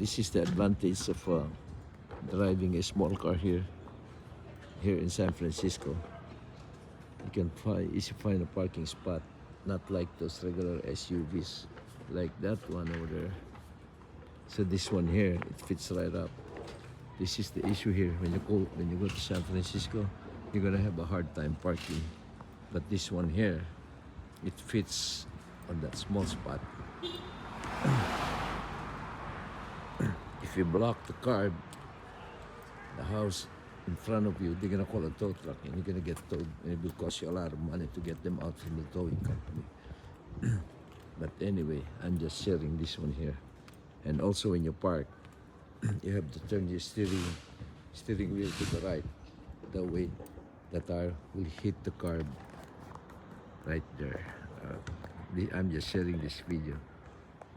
This is the advantage of driving a small car here in San Francisco. You can easily find a parking spot, not like those regular SUVs, like that one over there. So this one here, it fits right up. This is the issue here when you go to San Francisco, you're gonna have a hard time parking. But this one here, it fits on that small spot. If you block the curb, the house in front of you, they're gonna call a tow truck and you're gonna get towed, and it will cost you a lot of money to get them out from the towing company. But anyway, I'm just sharing this one here. And also when you park, you have to turn your steering wheel to the right. That way, the tire will hit the curb right there. I'm just sharing this video.